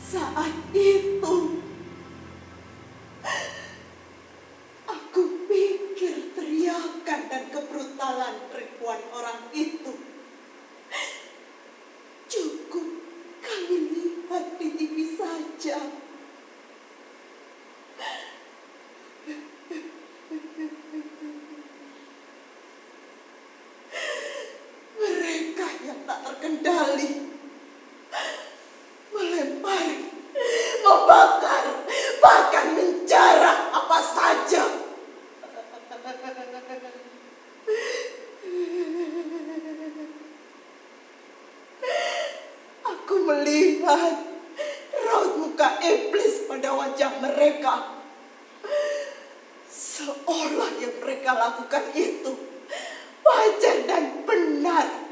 Saat itu aku pikir teriakan dan kebrutalan ribuan orang itu cukup kami lihat di TV saja. Mereka yang tak terkendali melempari, membakar, bahkan menjarah apa saja. Aku melihat raut muka iblis pada wajah mereka, seolah yang mereka lakukan itu wajar dan benar.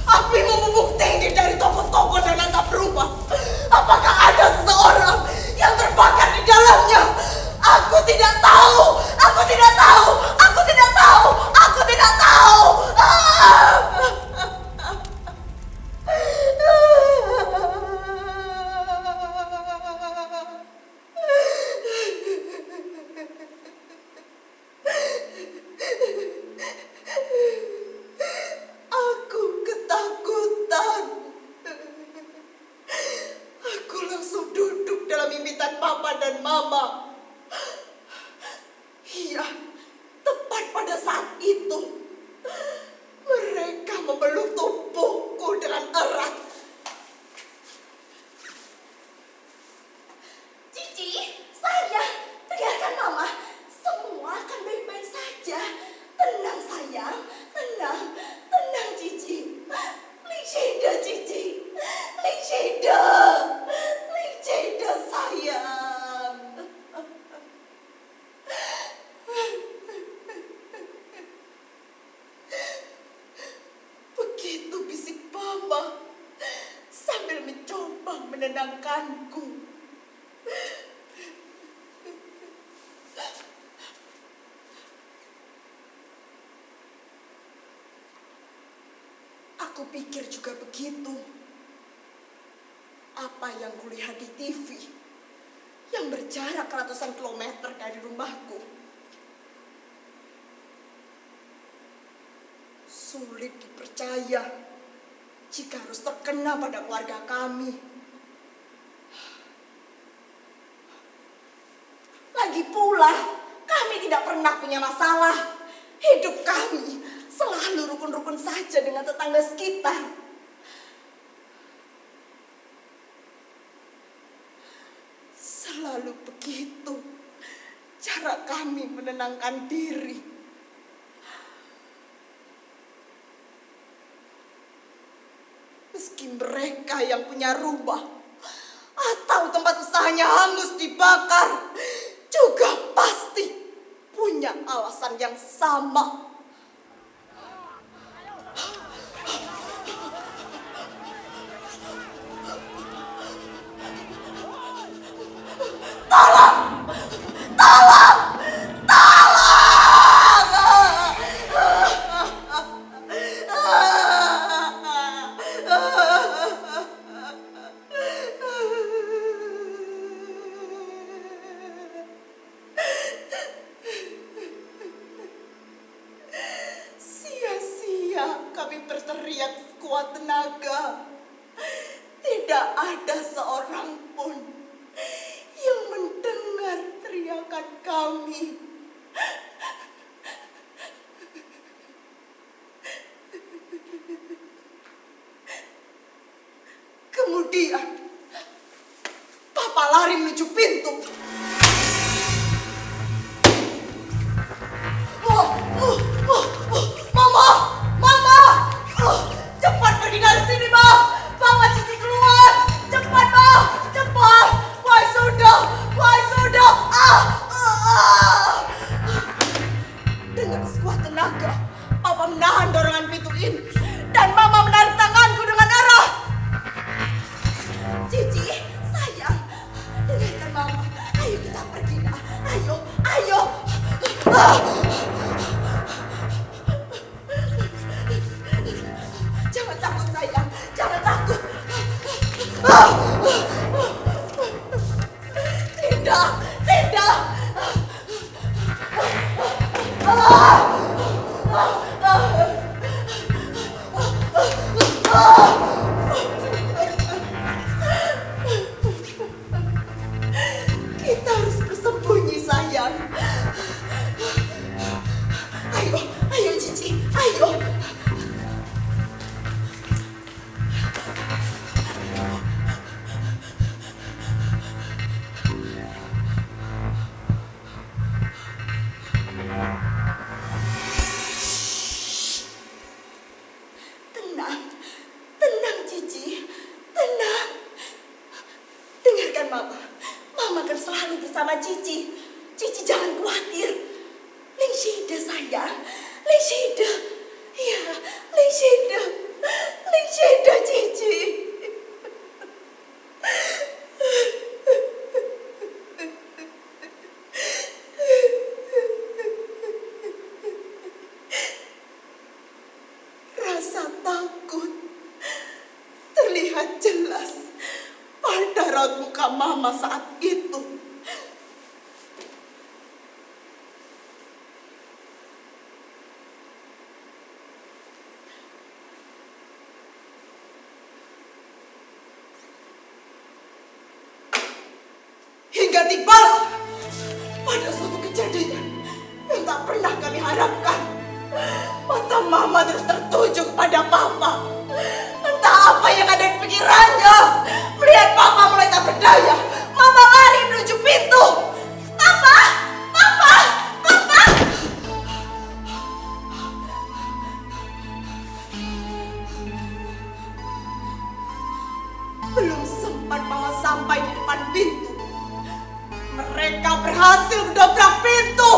Api memupuk tinggi dari toko-toko dan atap rumah. Apakah ada seseorang yang terbakar di dalamnya? Aku tidak tahu. Aku tidak tahu. Aku tidak tahu. Aku tidak tahu. Aku ketakutan. Aku langsung duduk dalam impitan papa dan mama. Iya, tepat pada saat itu mereka memeluk tubuhku dengan erat. Cici, saya, teriakan mama. Semua akan baik-baik saja. Tenang sayang, tenang, tenang Cici. Licida Cici, Licida, Licida sayang. Begitu bisik mama sambil mencoba menenangkanku. Aku pikir juga begitu. Apa yang kulihat di TV yang berjarak ratusan kilometer dari rumahku. Sulit dipercaya jika harus terkena pada keluarga kami. Lagi pula, Kami tidak pernah punya masalah. Hidup kami selalu rukun-rukun saja dengan tetangga sekitar. Selalu begitu cara kami menenangkan diri. Meski mereka yang punya rumah atau tempat usahanya hangus dibakar, juga pasti punya alasan yang sama. Tolong! Tolong! Sia-sia kami berteriak sekuat tenaga. Tidak ada seorang pun yang mendengar teriakan kami. Kemudian Papa lari menuju pintu. Mama! Mama! Cepat pergi dari sini, Ma! Bawa Cici keluar! Cepat, Ma! Cepat! Why sudah! Why sudah! Dengan sekuat tenaga, Papa menahan dorongan pintu ini. Dan Mama menarik tanganku dengan erat. Cici, sayang, dengarkan Mama. Ayo kita pergi, nak. Ayo, ayo. Jangan takut, sayang. Jangan takut. Tidak, tidak. Kita harus bersembunyi, sayang. Ayo, ayo Cici, ayo. Tenang, tenang Cici, tenang. Dengarkan Mama. Mama akan selalu bersama Cici. Cici jangan khawatir. Lingshida sayang, Lingshida. Ya, Lingshida. Lingshida Cici. Rasa takut terlihat jelas pada raut muka Mama saat itu. Hingga tibalah pada suatu kejadian yang tak pernah kami harapkan. Mata Mama terus tertuju kepada Papa. Entah apa yang ada di pikirannya. Melihat Papa mulai tak berdaya, Mama lari menuju pintu. Papa! Papa! Papa! Belum sempat Mama sampai di depan pintu, mereka berhasil mendobrak pintu.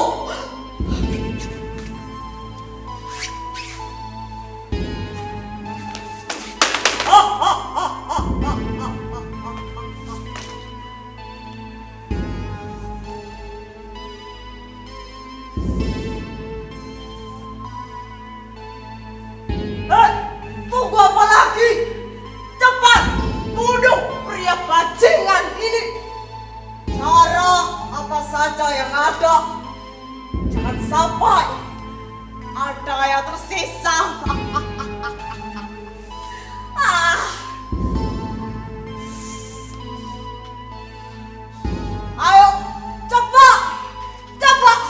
Tunggu apa lagi? Cepat bunuh pria bajingan ini. Cara apa saja yang ada, jangan sampai ada yang tersisa. Ayo, cepat, cepat.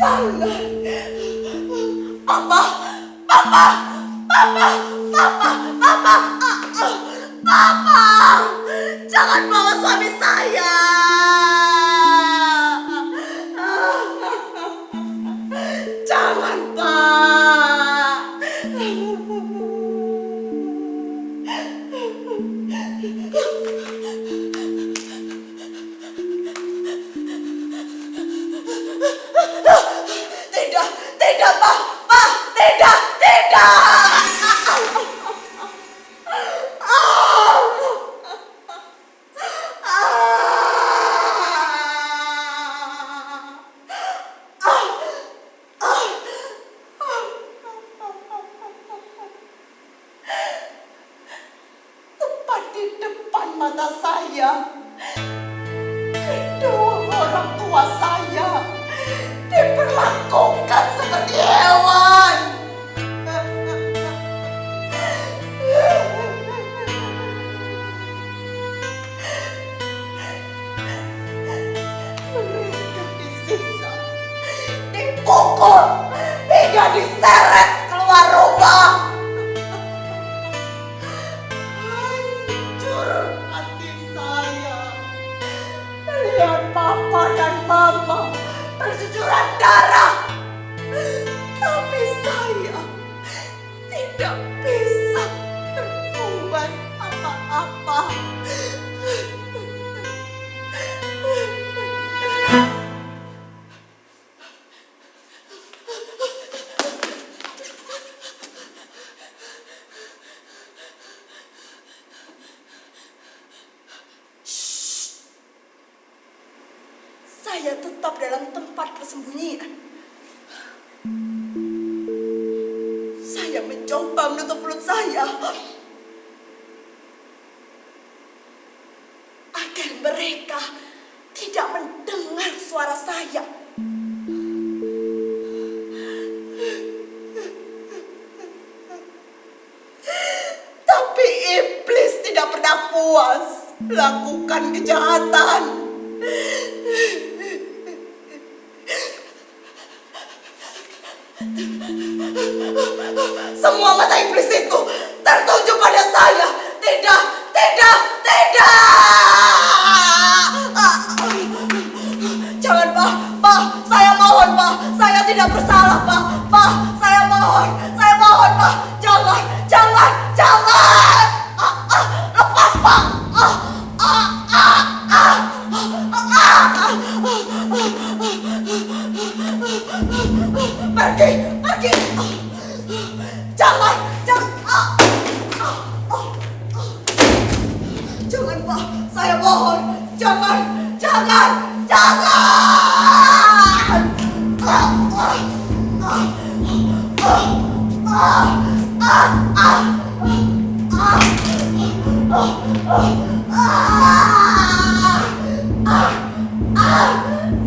Jangan. Papa, papa, papa, papa, papa, papa. Jangan bawa suami saya. Jangan, Pak. Tidak, tidak, Pak. Pak, tidak, tidak. Tepat di depan mata saya, kedua orang tua saya diperlakukan seperti hewan. Mereka disiksa, dipukul, hingga diseret keluar rumah. Hancur hati saya melihat papa dan mama bercucuran darah. Tapi saya tidak bisa berbuat apa-apa. Saya tetap dalam tempat persembunyian. Saya mencoba menutup mulut saya agar mereka tidak mendengar suara saya. Tapi iblis tidak pernah puas melakukan kejahatan. Semua mata iblis itu tertuju pada saya. Tidak, tidak, tidak. Jangan, Pak. Pak, saya mohon, Pak. Saya tidak bersalah, Pak. Pak, saya mohon, Pak. Jangan, jangan, jangan. Lepas, Pak. Pergi, pergi. Jangan, jangan. Jangan, Pak. Saya mohon. Jangan, jangan, jangan.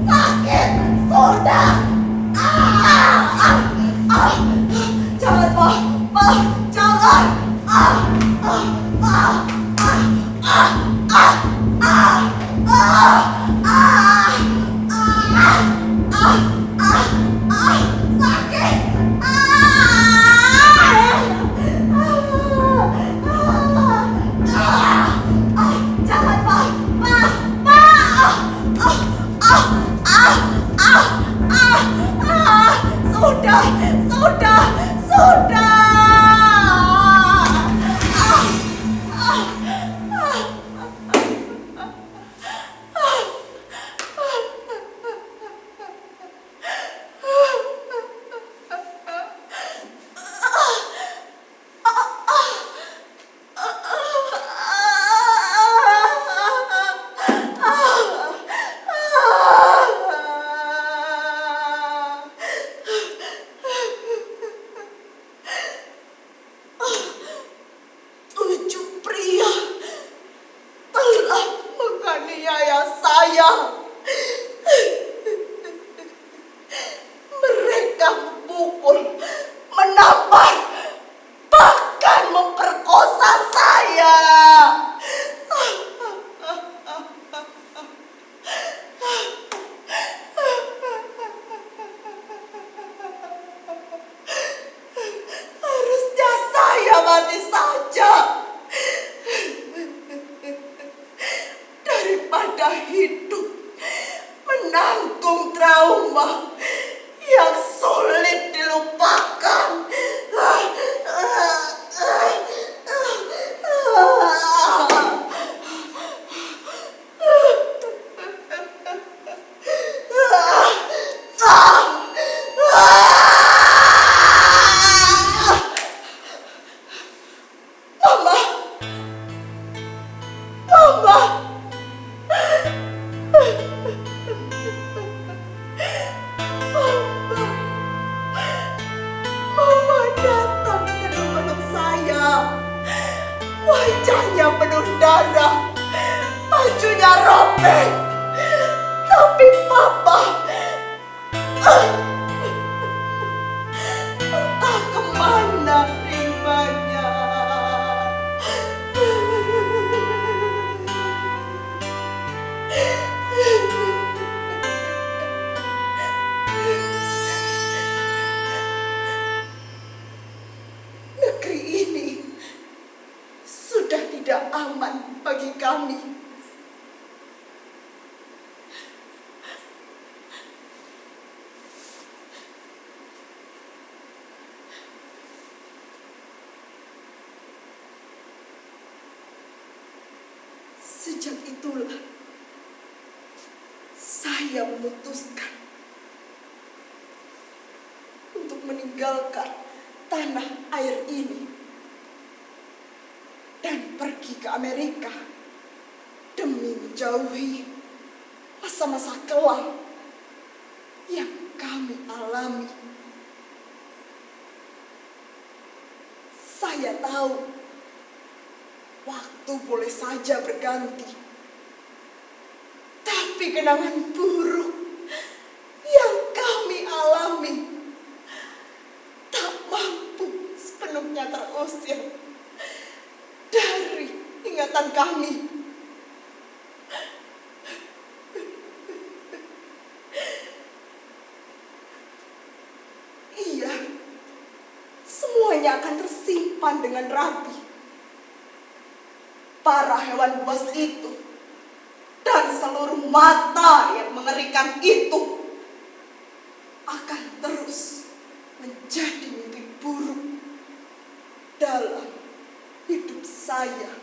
Sakit sudah. Jangan, Pak. Pak, jangan. Sakit. Jangan, Pak. Pak, sudah, sudah, sudah. Mereka memukul, menampar, bahkan memperkosa saya. selama hidup menanggung trauma yang sulit dilupakan. Mama datang dan memeluk saya. Wajahnya penuh darah, bajunya robek. Tapi Papa entah kemana rimanya. Negeri ini sudah tidak aman bagi kami. Sejak itulah saya memutuskan untuk meninggalkan tanah air ini dan pergi ke Amerika demi menjauhi masa-masa kelam yang kami alami. Saya tahu waktu boleh saja berganti, tapi kenangan buruk yang kami alami tak mampu sepenuhnya terusir dari ingatan kami. Iya, semuanya akan tersimpan dengan rapi. Para hewan buas itu dan seluruh mata yang mengerikan itu akan terus menjadi mimpi buruk dalam hidup saya.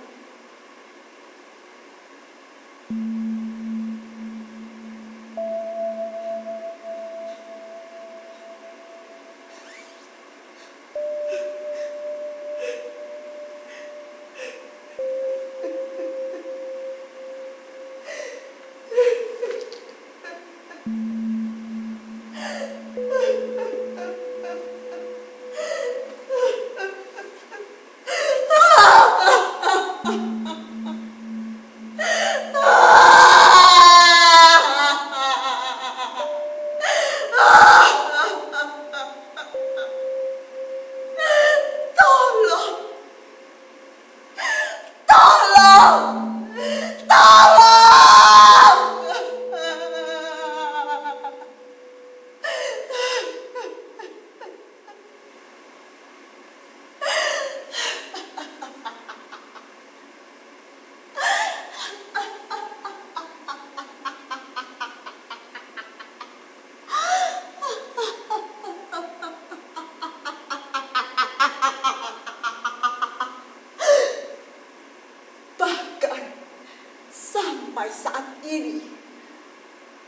Sampai saat ini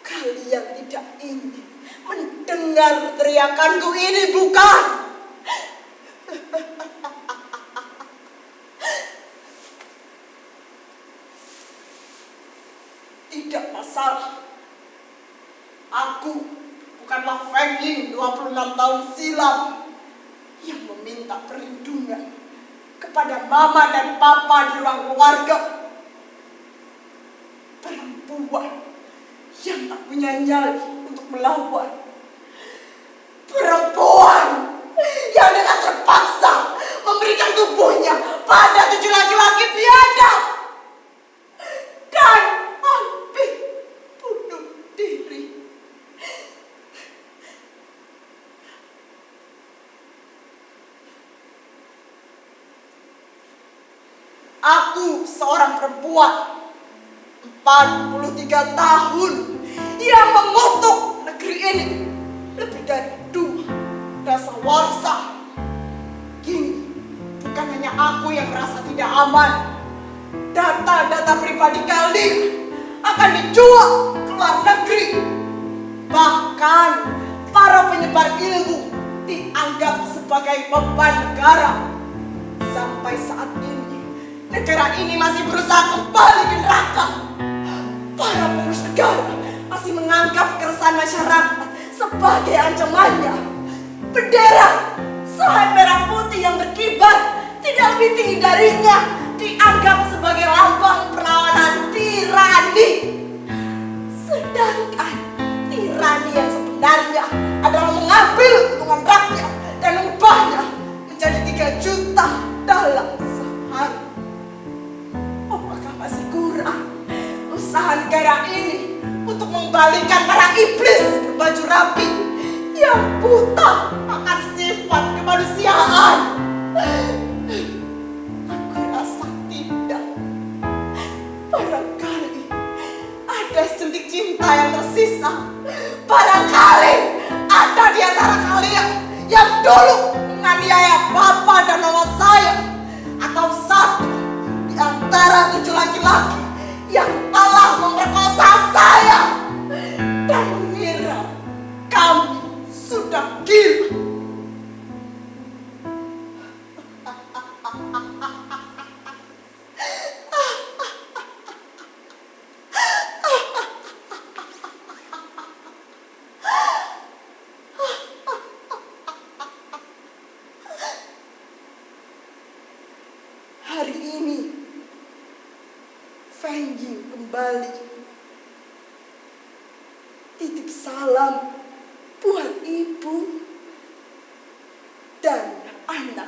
kalian tidak ingin mendengar teriakanku ini, bukan? Tidak masalah. Aku bukanlah Feng Ying 26 tahun silam yang meminta perlindungan kepada mama dan papa di ruang keluarga. Perempuan yang tak punya nyali untuk melawan. Perempuan yang dengan terpaksa memberikan tubuhnya pada 7 laki-laki biadab dan hampir bunuh diri. Aku seorang perempuan 40 tahun yang mengutuk negeri ini lebih dari 2 dasawarsa. Kini bukan hanya aku yang merasa tidak aman. Data-data pribadi kalian akan dijual ke luar negeri. Bahkan para penyebar ilmu dianggap sebagai beban negara. Sampai saat ini negara ini masih berusaha kembali ke neraka. Para pengurus negara masih menganggap keresahan masyarakat sebagai ancamannya. Bendera selain merah putih yang berkibar tidak lebih tinggi darinya dianggap sebagai lambang perlawanan tirani. Sedangkan tirani yang sebenarnya adalah mengambil keuntungan rakyat dan mengubahnya menjadi 3 juta dalam sehari. Apakah masih kurang usaha negara ini untuk mengembalikan para iblis berbaju rapi yang buta akan sifat kemanusiaan? Aku rasa tidak. Barangkali ada secentik cinta yang tersisa. Barangkali ada di antara kalian yang dulu menganiaya bapak dan mama saya, atau satu di antara 7 laki-laki yang telah memperkosa saya dan mengira kami sudah gila. Hari ini Feng Ying kembali. Titip salam buat ibu dan anak